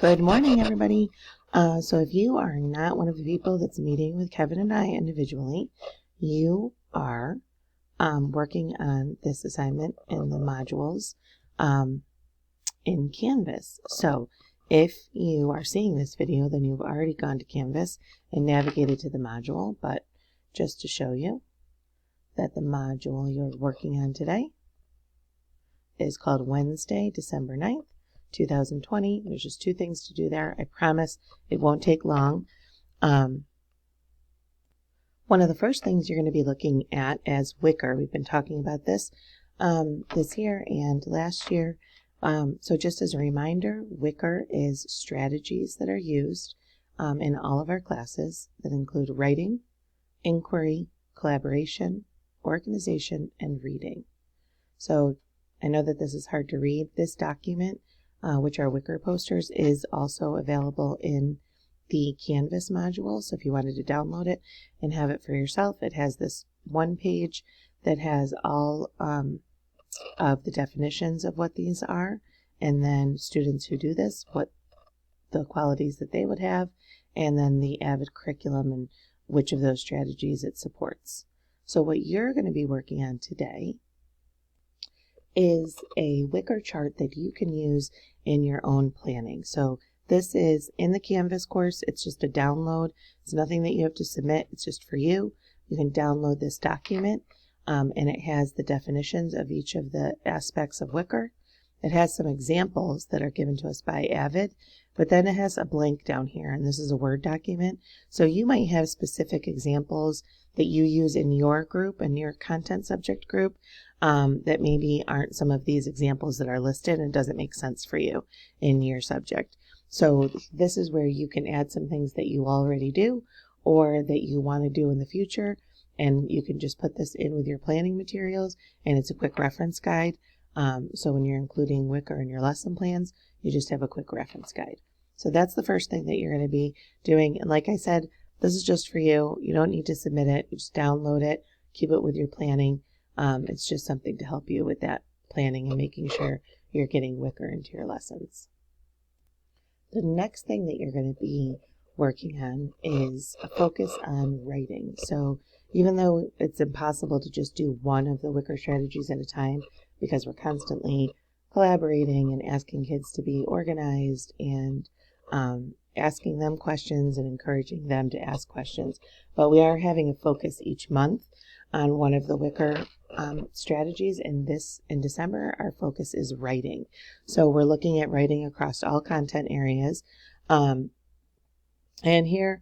Good morning, everybody. So if you are not one of the people that's meeting with Kevin and I individually, you are working on this assignment in the modules in Canvas. So if you are seeing this video, then you've already gone to Canvas and navigated to the module. But just to show you that the module you're working on today is called Wednesday, December 9th. 2020. There's just two things to do there. I promise it won't take long. One of the first things you're going to be looking at as WICOR, we've been talking about this this year and last year. So just as a reminder, WICOR is strategies that are used in all of our classes that include writing, inquiry, collaboration, organization, and reading. So I know that this is hard to read. This document, which are WICOR posters, is also available in the Canvas module. So if you wanted to download it and have it for yourself, it has this one page that has all of the definitions of what these are, and then students who do this, what the qualities that they would have, and then the AVID curriculum and which of those strategies it supports. So what you're going to be working on today is a Wicker chart that you can use in your own planning. So this is in the Canvas course. It's just a download. It's nothing that you have to submit. It's just for you. You can download this document, and it has the definitions of each of the aspects of Wicker. It has some examples that are given to us by AVID, but then it has a blank down here, and this is a Word document. So you might have specific examples that you use in your group and your content subject group that maybe aren't some of these examples that are listed and doesn't make sense for you in your subject. So this is where you can add some things that you already do or that you want to do in the future, and you can just put this in with your planning materials, and it's a quick reference guide. So when you're including WICOR in your lesson plans, you just have a quick reference guide. So that's the first thing that you're going to be doing. And like I said, this is just for you. You don't need to submit it. You just download it, keep it with your planning. It's just something to help you with that planning and making sure you're getting WICOR into your lessons. The next thing that you're going to be working on is a focus on writing. So even though it's impossible to just do one of the WICOR strategies at a time, because we're constantly collaborating and asking kids to be organized and asking them questions and encouraging them to ask questions. But we are having a focus each month on one of the WICOR strategies, and in December, our focus is writing. So we're looking at writing across all content areas. And here,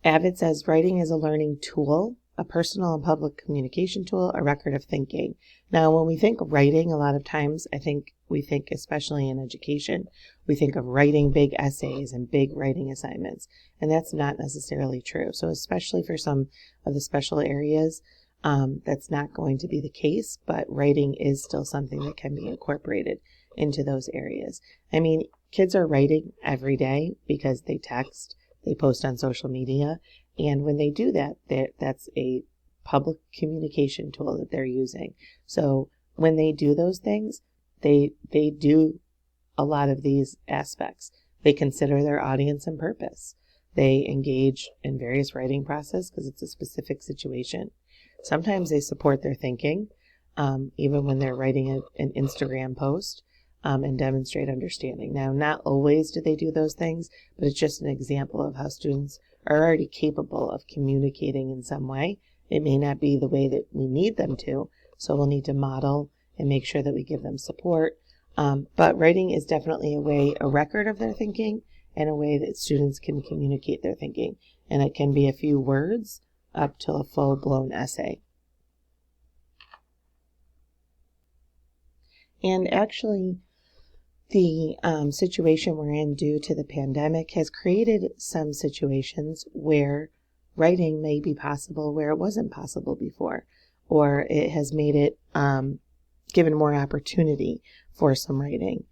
AVID says writing is a learning tool, a personal and public communication tool, a record of thinking. Now, when we think writing, a lot of times, we think, especially in education, we think of writing big essays and big writing assignments, and that's not necessarily true. So especially for some of the special areas, that's not going to be the case, but writing is still something that can be incorporated into those areas. I mean, kids are writing every day because they text, they post on social media, and when they do that, that's a public communication tool that they're using. So when they do those things, they do a lot of these aspects. They consider their audience and purpose. They engage in various writing process because it's a specific situation. Sometimes they support their thinking, even when they're writing an Instagram post, and demonstrate understanding. Now, not always do they do those things, but it's just an example of how students are already capable of communicating in some way. It may not be the way that we need them to, so we'll need to model and make sure that we give them support. But writing is definitely a record of their thinking and a way that students can communicate their thinking. And it can be a few words up to a full-blown essay. And actually, the situation we're in due to the pandemic has created some situations where writing may be possible where it wasn't possible before, or it has made it given more opportunity for some writing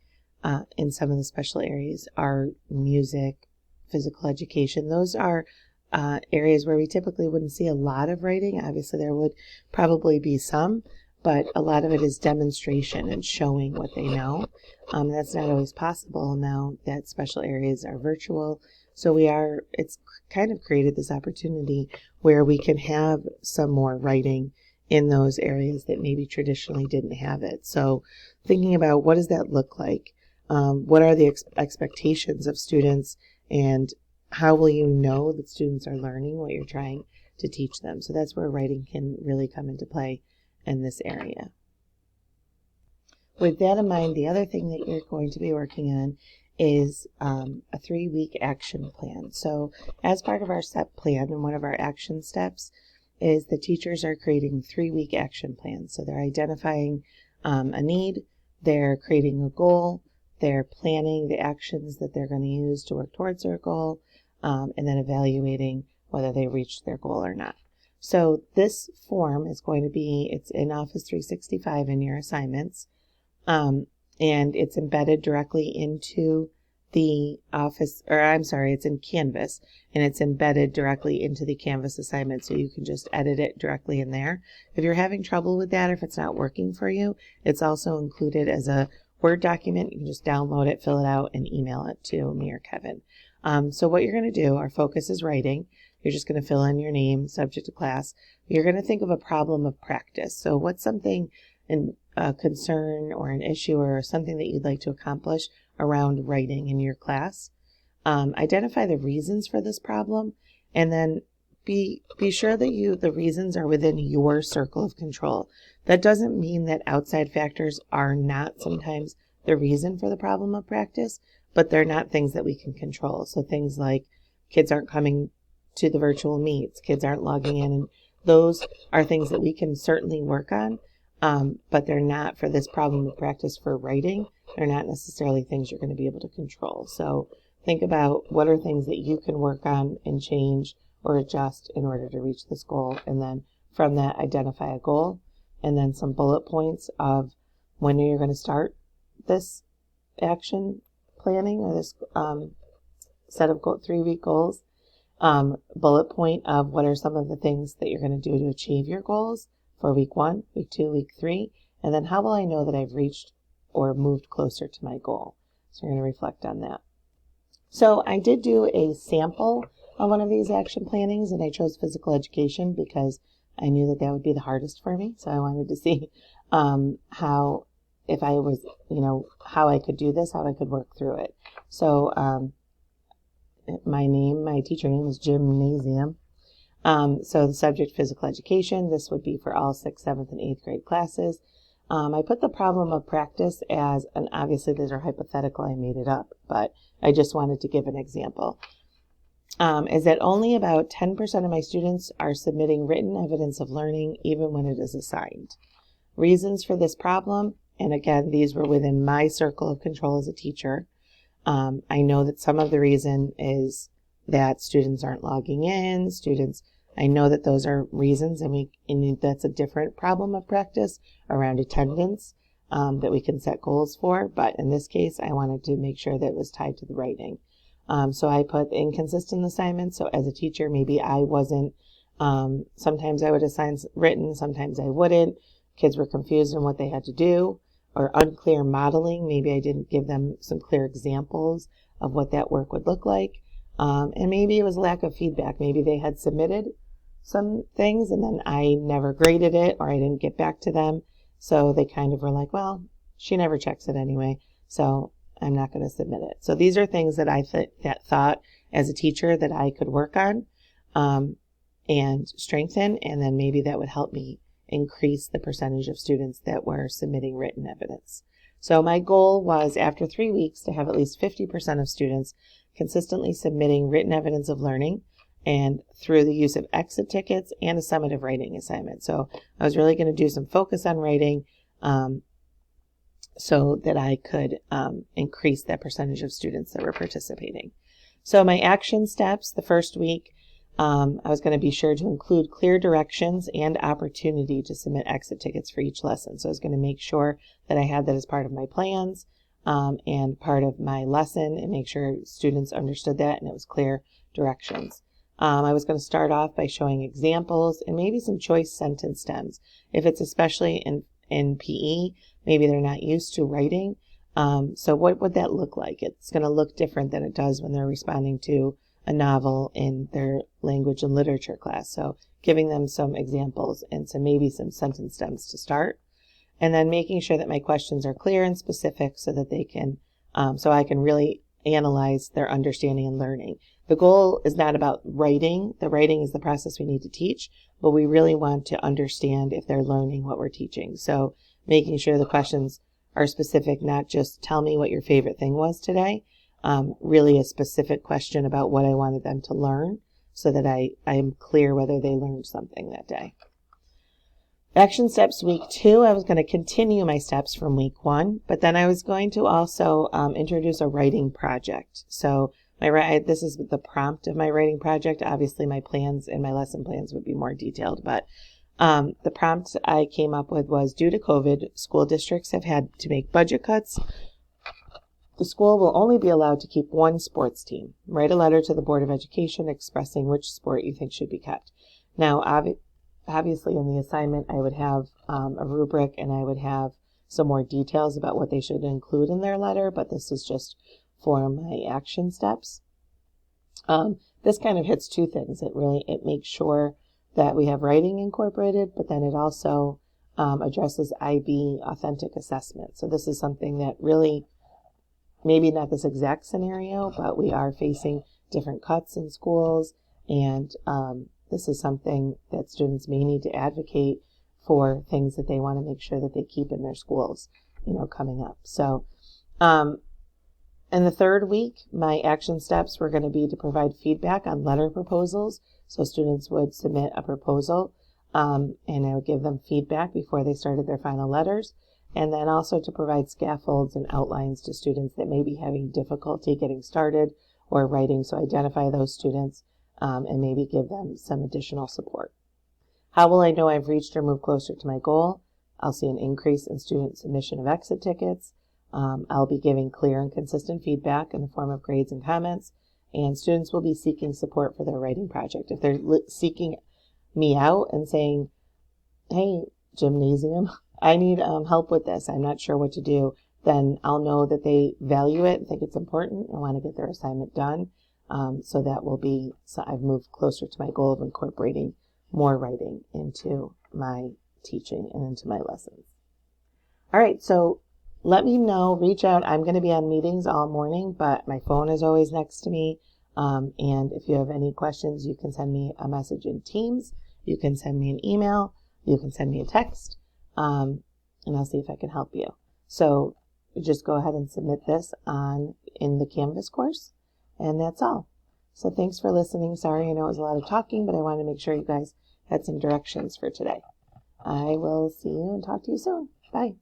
in some of the special areas. Art, music, physical education, those are areas where we typically wouldn't see a lot of writing. Obviously, there would probably be some, but a lot of it is demonstration and showing what they know. That's not always possible now that special areas are virtual. So it's kind of created this opportunity where we can have some more writing in those areas that maybe traditionally didn't have it. So thinking about what does that look like? What are the expectations of students, and how will you know that students are learning what you're trying to teach them? So that's where writing can really come into play in this area. With that in mind, the other thing that you're going to be working on is a 3-week action plan. So as part of our STEP plan, and one of our action steps is the teachers are creating 3-week action plans. So they're identifying a need, they're creating a goal, they're planning the actions that they're going to use to work towards their goal, and then evaluating whether they reached their goal or not. So this form is going to be, it's in Office 365 in your assignments. And it's embedded directly into the Office, or I'm sorry, it's in Canvas, and it's embedded directly into the Canvas assignment, so you can just edit it directly in there. If you're having trouble with that, or if it's not working for you, it's also included as a Word document. You can just download it, fill it out, and email it to me or Kevin. So what you're going to do, our focus is writing. You're just going to fill in your name, subject to class. You're going to think of a problem of practice. So what's something in a concern or an issue or something that you'd like to accomplish around writing in your class. Identify the reasons for this problem, and then be sure that the reasons are within your circle of control. That doesn't mean that outside factors are not sometimes the reason for the problem of practice, but they're not things that we can control. So things like kids aren't coming to the virtual meets, kids aren't logging in, and those are things that we can certainly work on. But they're not, for this problem of practice for writing, they're not necessarily things you're going to be able to control. So think about what are things that you can work on and change or adjust in order to reach this goal. And then from that, identify a goal, and then some bullet points of when you're going to start this action planning, or this set of 3-week goals. Bullet point of what are some of the things that you're going to do to achieve your goals for week 1, week 2, week 3, and then how will I know that I've reached or moved closer to my goal? So you're going to reflect on that. So I did do a sample of one of these action plannings, and I chose physical education because I knew that would be the hardest for me. So I wanted to see how, if I was, how I could do this, how I could work through it. So my teacher name is Gymnasium. So the subject, physical education, this would be for all 6th, 7th, and 8th grade classes. I put the problem of practice as, and obviously these are hypothetical, I made it up, but I just wanted to give an example, is that only about 10% of my students are submitting written evidence of learning even when it is assigned. Reasons for this problem, and again, these were within my circle of control as a teacher. I know that some of the reason is that students aren't logging in, I know that those are reasons, and that's a different problem of practice around attendance that we can set goals for. But in this case, I wanted to make sure that it was tied to the writing. So I put inconsistent assignments. So as a teacher, maybe I wasn't, sometimes I would assign written, sometimes I wouldn't. Kids were confused on what they had to do, or unclear modeling. Maybe I didn't give them some clear examples of what that work would look like. And maybe it was lack of feedback. Maybe they had submitted some things and then I never graded it, or I didn't get back to them. So they kind of were like, well, she never checks it anyway, so I'm not going to submit it. So these are things that I thought as a teacher that I could work on and strengthen, and then maybe that would help me increase the percentage of students that were submitting written evidence. So my goal was, after 3 weeks, to have at least 50% of students consistently submitting written evidence of learning, and through the use of exit tickets and a summative writing assignment. So I was really going to do some focus on writing so that I could increase that percentage of students that were participating. So my action steps, the first week, I was going to be sure to include clear directions and opportunity to submit exit tickets for each lesson. So I was going to make sure that I had that as part of my plans and part of my lesson, and make sure students understood that and it was clear directions. I was going to start off by showing examples and maybe some choice sentence stems. If it's especially in PE, maybe they're not used to writing. So what would that look like? It's going to look different than it does when they're responding to a novel in their language and literature class. So giving them some examples and maybe some sentence stems to start. And then making sure that my questions are clear and specific so that they can, so I can really analyze their understanding and learning. The goal is not about writing. The writing is the process we need to teach, but we really want to understand if they're learning what we're teaching. So making sure the questions are specific, not just tell me what your favorite thing was today, really a specific question about what I wanted them to learn so that I am clear whether they learned something that day. Action steps week 2, I was going to continue my steps from week 1, but then I was going to also introduce a writing project. So this is the prompt of my writing project. Obviously my plans and my lesson plans would be more detailed, but the prompt I came up with was, due to COVID, school districts have had to make budget cuts. The school will only be allowed to keep one sports team. Write a letter to the Board of Education expressing which sport you think should be kept. Now, obviously in the assignment, I would have a rubric and I would have some more details about what they should include in their letter, but this is just for my action steps. This kind of hits two things. It makes sure that we have writing incorporated, but then it also addresses IB authentic assessment. So this is something that really, maybe not this exact scenario, but we are facing different cuts in schools, and this is something that students may need to advocate for, things that they want to make sure that they keep in their schools, coming up. So in the third week, my action steps were going to be to provide feedback on letter proposals. So students would submit a proposal, and I would give them feedback before they started their final letters. And then also to provide scaffolds and outlines to students that may be having difficulty getting started or writing. So identify those students and maybe give them some additional support. How will I know I've reached or moved closer to my goal? I'll see an increase in student submission of exit tickets. I'll be giving clear and consistent feedback in the form of grades and comments, and students will be seeking support for their writing project. If they're seeking me out and saying, hey, gymnasium, I need help with this, I'm not sure what to do, then I'll know that they value it and think it's important and want to get their assignment done. So I've moved closer to my goal of incorporating more writing into my teaching and into my lessons. All right, so let me know, reach out. I'm going to be on meetings all morning, but my phone is always next to me. And if you have any questions, you can send me a message in Teams. You can send me an email. You can send me a text. And I'll see if I can help you. So just go ahead and submit this in the Canvas course. And that's all. So thanks for listening. Sorry, I know it was a lot of talking, but I wanted to make sure you guys had some directions for today. I will see you and talk to you soon. Bye.